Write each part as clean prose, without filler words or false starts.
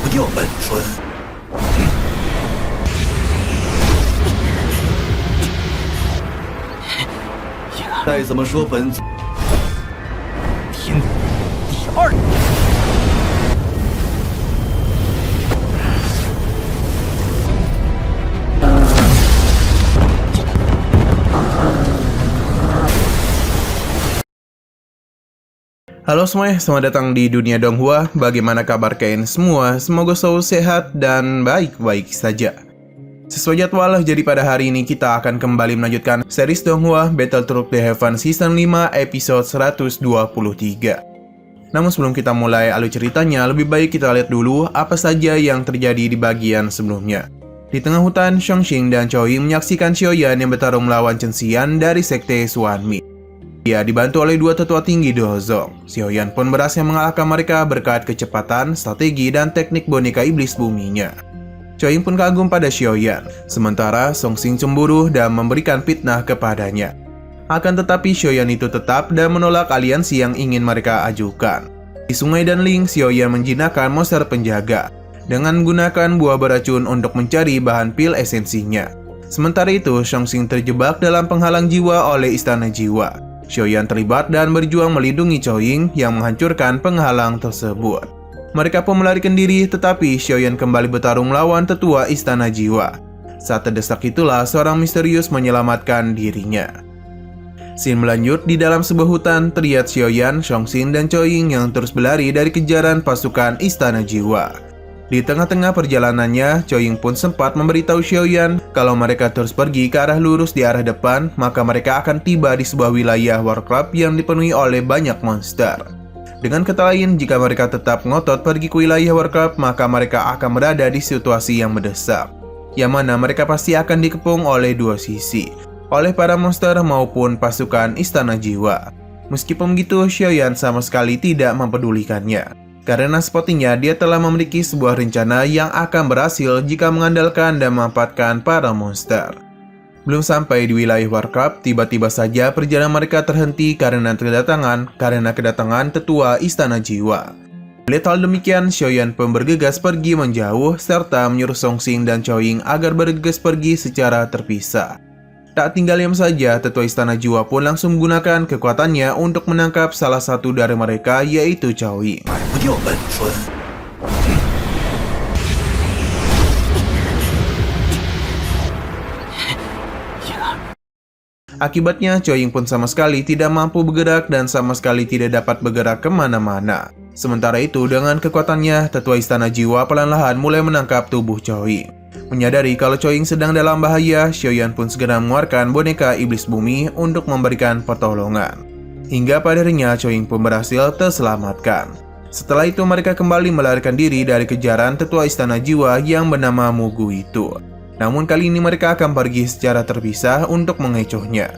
不掉本尊。再怎么说，本尊天第二。Halo semuanya, selamat datang di Dunia Donghua. Bagaimana kabar kalian semua? Semoga selalu sehat dan baik-baik saja. Sesuai jadwal, jadi pada hari ini kita akan kembali melanjutkan series Donghua Battle Through the Heaven Season 5 episode 123. Namun sebelum kita mulai alur ceritanya, lebih baik kita lihat dulu apa saja yang terjadi di bagian sebelumnya. Di tengah hutan, Xiongxing dan Chou-Ying menyaksikan Xiaoyan yang bertarung melawan Chen Xian dari Sekte Xuanmi. Dia dibantu oleh dua tetua tinggi Dozong. Xiaoyan pun berhasil mengalahkan mereka berkat kecepatan, strategi, dan teknik boneka iblis buminya. Chou-Ying pun kagum pada Xiaoyan, sementara Xiongxing cemburu dan memberikan fitnah kepadanya. Akan tetapi Xiaoyan itu tetap dan menolak aliansi yang ingin mereka ajukan. Di Sungai Danling, Xiaoyan menjinakkan monster penjaga dengan menggunakan buah beracun untuk mencari bahan pil esensinya. Sementara itu, Xiongxing terjebak dalam penghalang jiwa oleh Istana Jiwa. Xiaoyan terlibat dan berjuang melindungi Chou-Ying yang menghancurkan penghalang tersebut. Mereka pun melarikan diri, tetapi Xiaoyan kembali bertarung melawan tetua Istana Jiwa. Saat terdesak itulah seorang misterius menyelamatkan dirinya. Scene melanjut di dalam sebuah hutan, terlihat Xiaoyan, Xiongxing, dan Chou-Ying yang terus berlari dari kejaran pasukan Istana Jiwa. Di tengah-tengah perjalanannya, Chou-Ying pun sempat memberitahu Xiaoyan kalau mereka terus pergi ke arah lurus di arah depan, maka mereka akan tiba di sebuah wilayah warcraft yang dipenuhi oleh banyak monster. Dengan kata lain, jika mereka tetap ngotot pergi ke wilayah warcraft, maka mereka akan berada di situasi yang mendesak, yang mana mereka pasti akan dikepung oleh dua sisi, oleh para monster maupun pasukan Istana Jiwa. Meskipun begitu, Xiaoyan sama sekali tidak mempedulikannya. Karena sepertinya dia telah memiliki sebuah rencana yang akan berhasil jika mengandalkan dan memanfaatkan para monster. Belum sampai di wilayah Warcraft, tiba-tiba saja perjalanan mereka terhenti karena kedatangan tetua Istana Jiwa. Melihat hal demikian, Xiaoyan pun bergegas pergi menjauh serta menyuruh Xiongxing dan Chou-Ying agar bergegas pergi secara terpisah. Tak tinggal diam saja, tetua Istana Jiwa pun langsung menggunakan kekuatannya untuk menangkap salah satu dari mereka, yaitu Chou-Ying. 不掉本尊。 Akibatnya, Chou-Ying pun sama sekali tidak mampu bergerak dan sama sekali tidak dapat bergerak kemana-mana. Sementara itu, dengan kekuatannya, tetua Istana Jiwa perlahan-lahan mulai menangkap tubuh Chou-Ying. Menyadari kalau Chou-Ying sedang dalam bahaya, Xiaoyan pun segera mengeluarkan boneka iblis bumi untuk memberikan pertolongan. Hingga pada akhirnya, Chou-Ying pun berhasil terselamatkan. Setelah itu, mereka kembali melarikan diri dari kejaran tetua Istana Jiwa yang bernama Mugu itu. Namun kali ini mereka akan pergi secara terpisah untuk mengecohnya.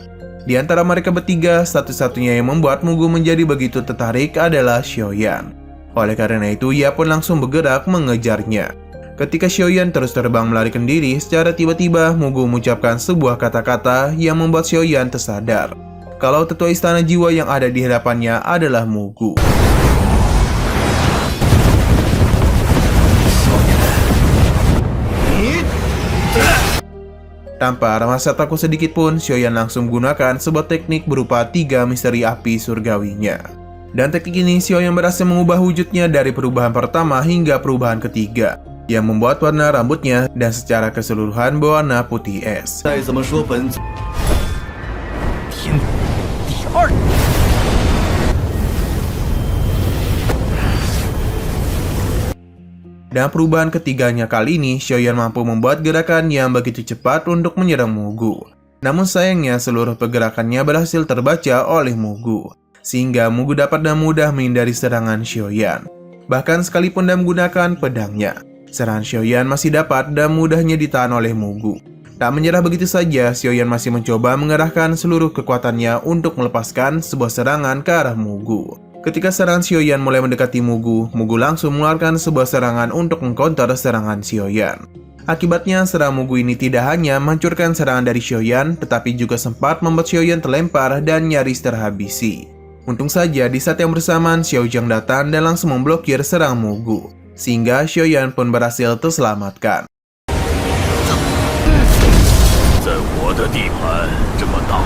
Di antara mereka bertiga, satu-satunya yang membuat Mugu menjadi begitu tertarik adalah Xiaoyan. Oleh karena itu, ia pun langsung bergerak mengejarnya. Ketika Xiaoyan terus terbang melarikan diri, secara tiba-tiba Mugu mengucapkan sebuah kata-kata yang membuat Xiaoyan tersadar kalau tetua Istana Jiwa yang ada di hadapannya adalah Mugu. Tanpa rasa takut sedikit pun, Xiaoyan langsung menggunakan sebuah teknik berupa 3 misteri api surgawinya. Dan teknik ini Xiaoyan berhasil mengubah wujudnya dari perubahan pertama hingga perubahan ketiga, yang membuat warna rambutnya dan secara keseluruhan berwarna putih es. 再怎么说，本尊 天第二。 Dan perubahan ketiganya kali ini, Xiaoyan mampu membuat gerakan yang begitu cepat untuk menyerang Mugu. Namun sayangnya seluruh pergerakannya berhasil terbaca oleh Mugu, sehingga Mugu dapat dengan mudah menghindari serangan Xiaoyan. Bahkan sekalipun dia menggunakan pedangnya, serangan Xiaoyan masih dapat dan mudahnya ditahan oleh Mugu. Tak menyerah begitu saja, Xiaoyan masih mencoba mengerahkan seluruh kekuatannya untuk melepaskan sebuah serangan ke arah Mugu. Ketika serangan Xiaoyan mulai mendekati Mugu, Mugu langsung mengeluarkan sebuah serangan untuk mengcounter serangan Xiaoyan. Akibatnya, serangan Mugu ini tidak hanya menghancurkan serangan dari Xiaoyan, tetapi juga sempat membuat Xiaoyan terlempar dan nyaris terhabisi. Untung saja, di saat yang bersamaan, Xiao Zhang datang dan langsung memblokir serangan Mugu. sehingga Xiaoyan pun berhasil terselamatkan. 在我的地盘这么大。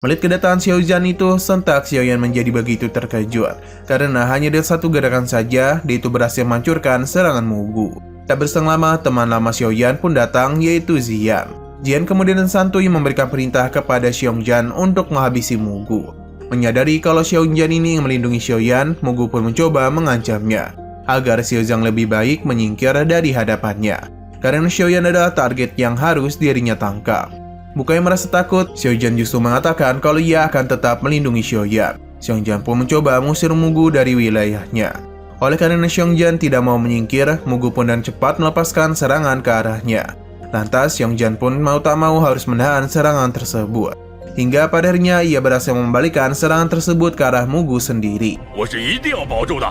Melihat kedatangan Xiaoyan itu, sontak Xiaoyan menjadi begitu terkejut. Karena hanya dari satu gerakan saja, dia itu berhasil menghancurkan serangan Mugu. Tak berselang lama, teman lama Xiaoyan pun datang, yaitu Ziyan. Ziyan kemudian santuy memberikan perintah kepada Xiongjan untuk menghabisi Mugu. Menyadari kalau Xiongjan ini melindungi Xiaoyan, Mugu pun mencoba mengancamnya, agar Xiaozang lebih baik menyingkir dari hadapannya. Karena Xiaoyan adalah target yang harus dirinya tangkap. Bukannya merasa takut, Xiaoyan justru mengatakan kalau ia akan tetap melindungi Xiaoyan. Xiongjan pun mencoba mengusir Mugu dari wilayahnya. Oleh karena Xiongjan tidak mau menyingkir, Mugu pun dan cepat melepaskan serangan ke arahnya. Lantas, Xiongjan pun mau tak mau harus menahan serangan tersebut. Hingga pada akhirnya ia berhasil membalikan serangan tersebut ke arah Mugu sendiri. 我是一定要保住的。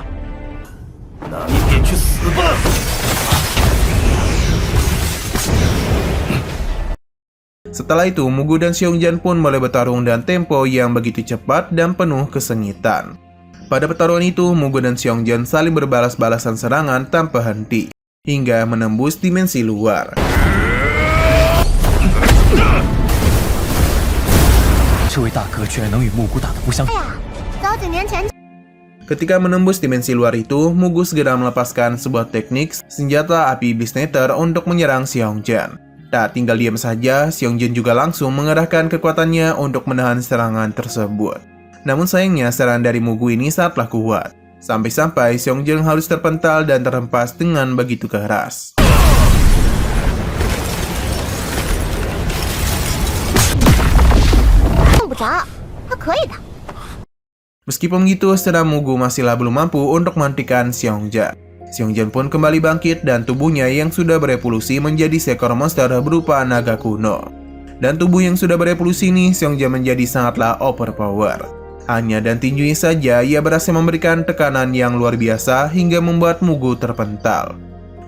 那你便去死吧！ Setelah itu, Mugu dan Xiongjan pun mulai bertarung dengan tempo yang begitu cepat dan penuh kesengitan. Pada pertarungan itu, Mugu dan Xiongjan saling berbalas-balasan serangan tanpa henti, hingga menembus dimensi luar. Ketika menembus dimensi luar itu, Mugu segera melepaskan sebuah teknik senjata api Iblis Nether untuk menyerang Xiongjan. Tak tinggal diam saja, Xiongjan juga langsung mengerahkan kekuatannya untuk menahan serangan tersebut. Namun sayangnya serangan dari Mugu ini sangatlah kuat. Sampai-sampai Xiongjan harus terpental dan terhempas dengan begitu keras. Meskipun begitu, serangan Mugu masihlah belum mampu untuk menghentikan Xiongjan. Xiongjan pun kembali bangkit dan tubuhnya yang sudah berevolusi menjadi seekor monster berupa naga kuno. Dan tubuh yang sudah berevolusi ini, Xiongjan menjadi sangatlah overpower. Hanya dan tinjunya saja, ia berhasil memberikan tekanan yang luar biasa hingga membuat Mugu terpental.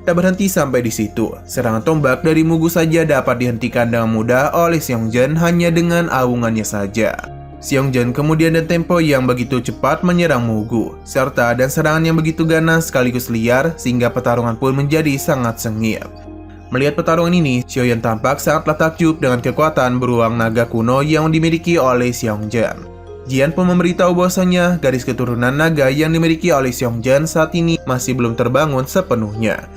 Tak berhenti sampai di situ, serangan tombak dari Mugu saja dapat dihentikan dengan mudah oleh Xiongjan hanya dengan aungannya saja. Xiongjan kemudian dan tempo yang begitu cepat menyerang Mugu, serta dan serangan yang begitu ganas sekaligus liar sehingga pertarungan pun menjadi sangat sengit. Melihat pertarungan ini, Xiaoyan tampak sangatlah takjub dengan kekuatan beruang naga kuno yang dimiliki oleh Xiongjan. Jian pun memberitahu bahwasanya garis keturunan naga yang dimiliki oleh Xiongjan saat ini masih belum terbangun sepenuhnya.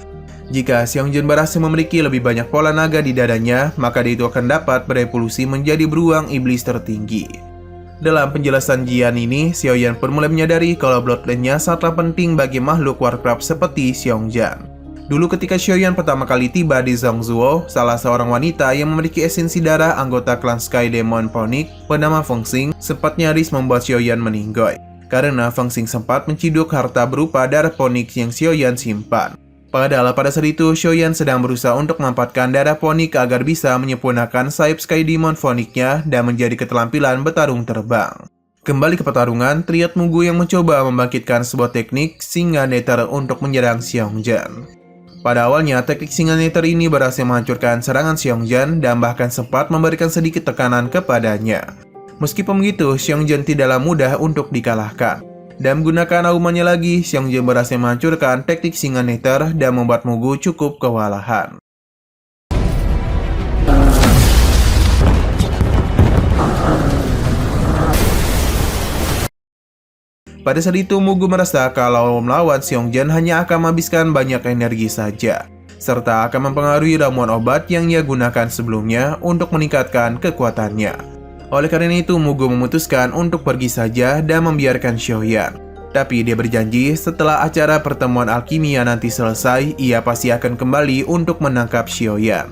Jika Xiongjan berhasil memiliki lebih banyak pola naga di dadanya, maka dia itu akan dapat berevolusi menjadi beruang iblis tertinggi. Dalam penjelasan Jian ini, Xiaoyan pun mulai menyadari kalau bloodline-nya sangatlah penting bagi makhluk Warcraft seperti Xiongjan. Dulu ketika Xiaoyan pertama kali tiba di Zhongzhuo, salah seorang wanita yang memiliki esensi darah anggota klan Sky Demon Phoenix bernama Feng Xing sempat nyaris membuat Xiaoyan meninggoy, karena Feng Xing sempat menciduk harta berupa darah Phoenix yang Xiaoyan simpan. Padahal pada saat itu, Xiaoyan sedang berusaha untuk memanfaatkan darah Phoenix agar bisa menyempurnakan sayap Sky Demon Phoenix-nya dan menjadi keterampilan bertarung terbang. Kembali ke pertarungan, Triad Mugu yang mencoba membangkitkan sebuah teknik Singa Nether untuk menyerang Xiongjan. Pada awalnya, teknik Singa Nether ini berhasil menghancurkan serangan Xiongjan dan bahkan sempat memberikan sedikit tekanan kepadanya. Meskipun begitu, Xiongjan tidaklah mudah untuk dikalahkan. Dan menggunakan aumannya lagi, Xiongjan berhasil menghancurkan teknik Singa Nether dan membuat Mugu cukup kewalahan. Pada saat itu, Mugu merasa kalau melawan Xiongjan hanya akan menghabiskan banyak energi saja, serta akan mempengaruhi ramuan obat yang ia gunakan sebelumnya untuk meningkatkan kekuatannya. Oleh karena itu, Mugu memutuskan untuk pergi saja dan membiarkan Xiaoyan. Tapi dia berjanji setelah acara pertemuan alkimia nanti selesai, ia pasti akan kembali untuk menangkap Xiaoyan.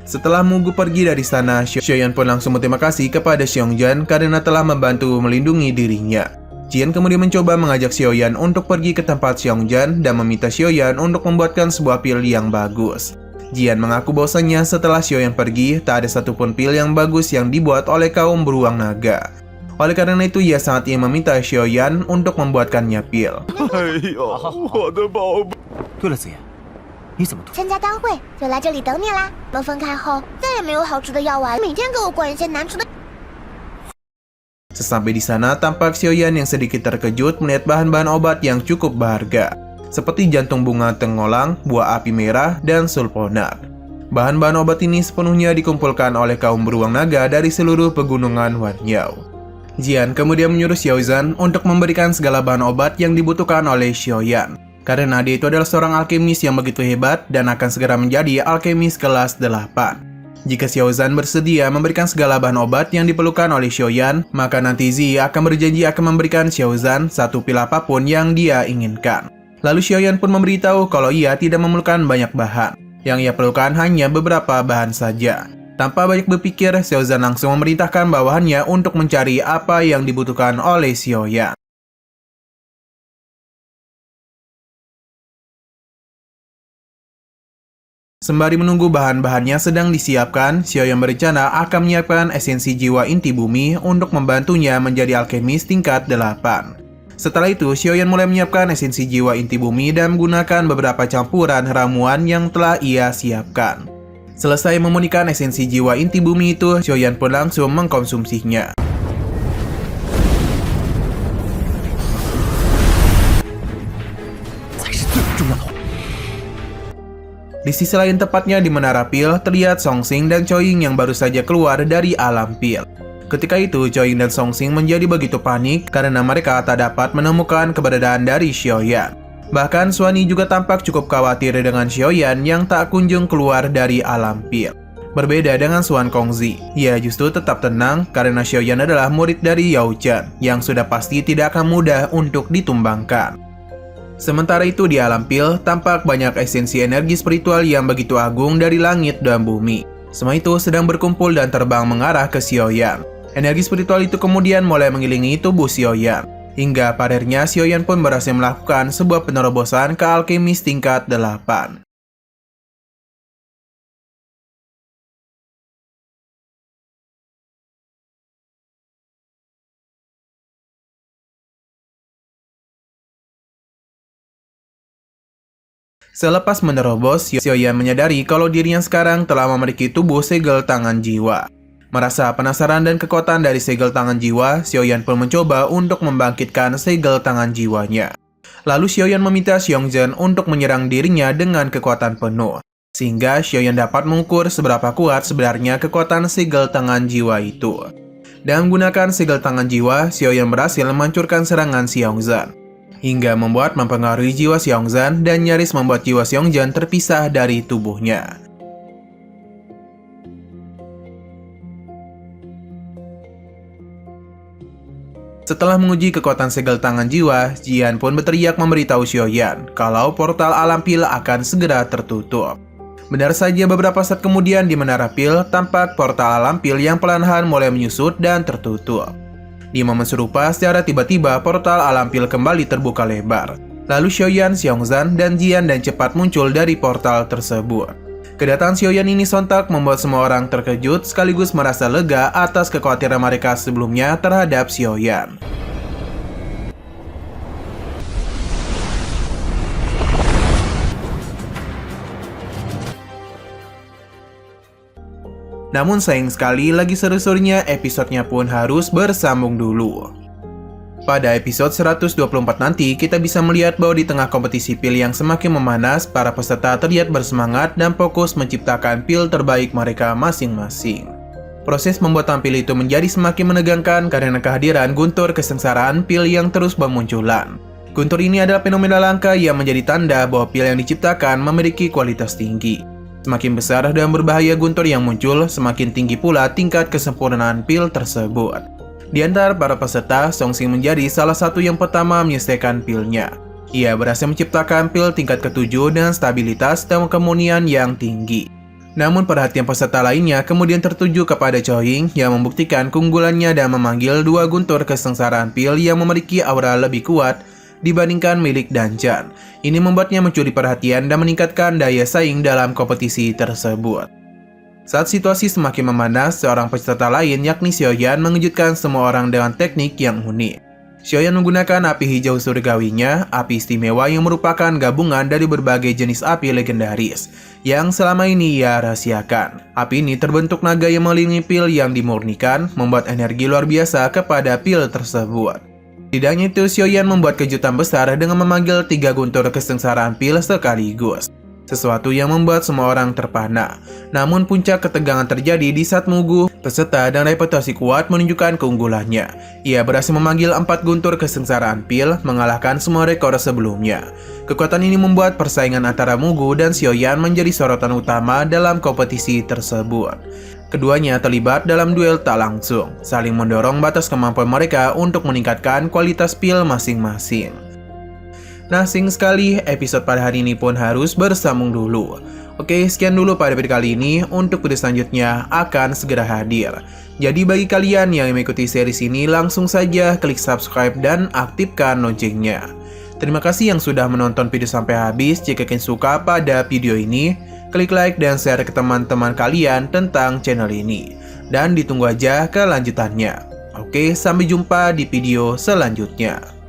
Setelah Mugu pergi dari sana, Xiaoyan pun langsung berterima kasih kepada Xiongjan karena telah membantu melindungi dirinya. Jian kemudian mencoba mengajak Xiaoyan untuk pergi ke tempat Xiongjan dan meminta Xiaoyan untuk membuatkan sebuah pil yang bagus. Jian mengaku bahwasanya setelah Xiaoyan pergi, tak ada satupun pil yang bagus yang dibuat oleh kaum beruang naga. Oleh karena itu, ia sangat ingin meminta Xiaoyan untuk membuatkannya pil. 对了，子言，你怎么突？参加大会就来这里等你啦。我们分开后再也没有好吃的药丸，每天给我灌一些难吃的。Sesampai di sana, tampak Xiaoyan yang sedikit terkejut melihat bahan-bahan obat yang cukup berharga, seperti jantung bunga tengolang, buah api merah, dan sulfonat. Bahan-bahan obat ini sepenuhnya dikumpulkan oleh kaum beruang naga dari seluruh pegunungan Huanyao. Jian kemudian menyuruh Xiaozan untuk memberikan segala bahan obat yang dibutuhkan oleh Xiaoyan, karena dia itu adalah seorang alkemis yang begitu hebat dan akan segera menjadi alkemis kelas 8. Jika Xiaozan bersedia memberikan segala bahan obat yang diperlukan oleh Xiaoyan, maka nanti Zi akan berjanji akan memberikan Xiaozan satu pil apapun yang dia inginkan. Lalu Xiaoyan pun memberitahu kalau ia tidak memerlukan banyak bahan. Yang ia perlukan hanya beberapa bahan saja. Tanpa banyak berpikir, Xiaozan langsung memerintahkan bawahannya untuk mencari apa yang dibutuhkan oleh Xiaoyan. Sembari menunggu bahan-bahannya sedang disiapkan, Xiaoyan berencana akan menyiapkan esensi jiwa inti bumi untuk membantunya menjadi alkemis tingkat 8. Setelah itu, Xiaoyan mulai menyiapkan esensi jiwa inti bumi dan menggunakan beberapa campuran ramuan yang telah ia siapkan. Selesai memunikan esensi jiwa inti bumi itu, Xiaoyan pun langsung mengkonsumsinya. Di sisi lain tepatnya di Menara Pil, terlihat Songxing dan Choying yang baru saja keluar dari alam pil. Ketika itu, Choying dan Songxing menjadi begitu panik karena mereka tak dapat menemukan keberadaan dari Xiaoyan. Bahkan Xuani juga tampak cukup khawatir dengan Xiaoyan yang tak kunjung keluar dari alam pil. Berbeda dengan Xuan Kongzi, ia justru tetap tenang karena Xiaoyan adalah murid dari Yao Chen yang sudah pasti tidak akan mudah untuk ditumbangkan. Sementara itu di alam pil, tampak banyak esensi energi spiritual yang begitu agung dari langit dan bumi. Semua itu sedang berkumpul dan terbang mengarah ke Xiaoyan. Energi spiritual itu kemudian mulai mengelilingi tubuh Xiaoyan. Hingga pada akhirnya Xiaoyan pun berhasil melakukan sebuah penerobosan ke alkemis tingkat 8. Selepas menerobos, Xiaoyan menyadari kalau dirinya sekarang telah memiliki tubuh segel tangan jiwa. Merasa penasaran dan kekuatan dari segel tangan jiwa, Xiaoyan pun mencoba untuk membangkitkan segel tangan jiwanya. Lalu Xiaoyan meminta Xiongzhen untuk menyerang dirinya dengan kekuatan penuh, sehingga Xiaoyan dapat mengukur seberapa kuat sebenarnya kekuatan segel tangan jiwa itu. Dengan menggunakan segel tangan jiwa, Xiaoyan berhasil menghancurkan serangan Xiongzhen, hingga mempengaruhi jiwa Xiongzhen dan nyaris membuat jiwa Xiongzhen terpisah dari tubuhnya. Setelah menguji kekuatan segel tangan jiwa, Jian pun berteriak memberitahu Xiaoyan kalau portal alam pil akan segera tertutup. Benar saja beberapa saat kemudian di Menara Pil, tampak portal alam pil yang perlahan mulai menyusut dan tertutup. Di momen serupa, secara tiba-tiba portal alam pil kembali terbuka lebar. Lalu Xiaoyan, Xiongzhen, dan Jian dan cepat muncul dari portal tersebut. Kedatangan Xiaoyan ini sontak membuat semua orang terkejut sekaligus merasa lega atas kekhawatiran mereka sebelumnya terhadap Xiaoyan. Namun sayang sekali lagi seru-serunya episodenya pun harus bersambung dulu. Pada episode 124 nanti, kita bisa melihat bahwa di tengah kompetisi pil yang semakin memanas, para peserta terlihat bersemangat dan fokus menciptakan pil terbaik mereka masing-masing. Proses membuat tampil itu menjadi semakin menegangkan karena kehadiran guntur kesengsaraan pil yang terus bermunculan. Guntur ini adalah fenomena langka yang menjadi tanda bahwa pil yang diciptakan memiliki kualitas tinggi. Semakin besar dan berbahaya guntur yang muncul, semakin tinggi pula tingkat kesempurnaan pil tersebut. Di antara para peserta, Songxing menjadi salah satu yang pertama menyelesaikan pilnya. Ia berhasil menciptakan pil tingkat ke-7 dengan stabilitas dan kemunian yang tinggi. Namun perhatian peserta lainnya kemudian tertuju kepada Choying yang membuktikan keunggulannya dan memanggil dua guntur kesengsaraan pil yang memiliki aura lebih kuat dibandingkan milik Danchan. Ini membuatnya mencuri perhatian dan meningkatkan daya saing dalam kompetisi tersebut. Saat situasi semakin memanas, seorang peserta lain yakni Xiaoyan mengejutkan semua orang dengan teknik yang unik. Xiaoyan menggunakan api hijau surgawinya, api istimewa yang merupakan gabungan dari berbagai jenis api legendaris yang selama ini ia rahasiakan. Api ini terbentuk naga yang mengelilingi pil yang dimurnikan, membuat energi luar biasa kepada pil tersebut. Tidak hanya itu, Xiaoyan membuat kejutan besar dengan memanggil 3 guntur kesengsaraan pil sekaligus. Sesuatu yang membuat semua orang terpana. Namun puncak ketegangan terjadi di saat Mugu, peserta dan reputasi kuat menunjukkan keunggulannya. Ia berhasil memanggil 4 guntur kesengsaraan pil, mengalahkan semua rekor sebelumnya. Kekuatan ini membuat persaingan antara Mugu dan Xiaoyan menjadi sorotan utama dalam kompetisi tersebut. Keduanya terlibat dalam duel tak langsung, saling mendorong batas kemampuan mereka untuk meningkatkan kualitas pil masing-masing. Nah, sayang sekali episode pada hari ini pun harus bersambung dulu. Oke, sekian dulu pada video kali ini. Untuk video selanjutnya akan segera hadir. Jadi bagi kalian yang mengikuti series ini, langsung saja klik subscribe dan aktifkan loncengnya. Terima kasih yang sudah menonton video sampai habis. Jika kalian suka pada video ini, klik like dan share ke teman-teman kalian tentang channel ini. Dan ditunggu aja kelanjutannya. Oke, sampai jumpa di video selanjutnya.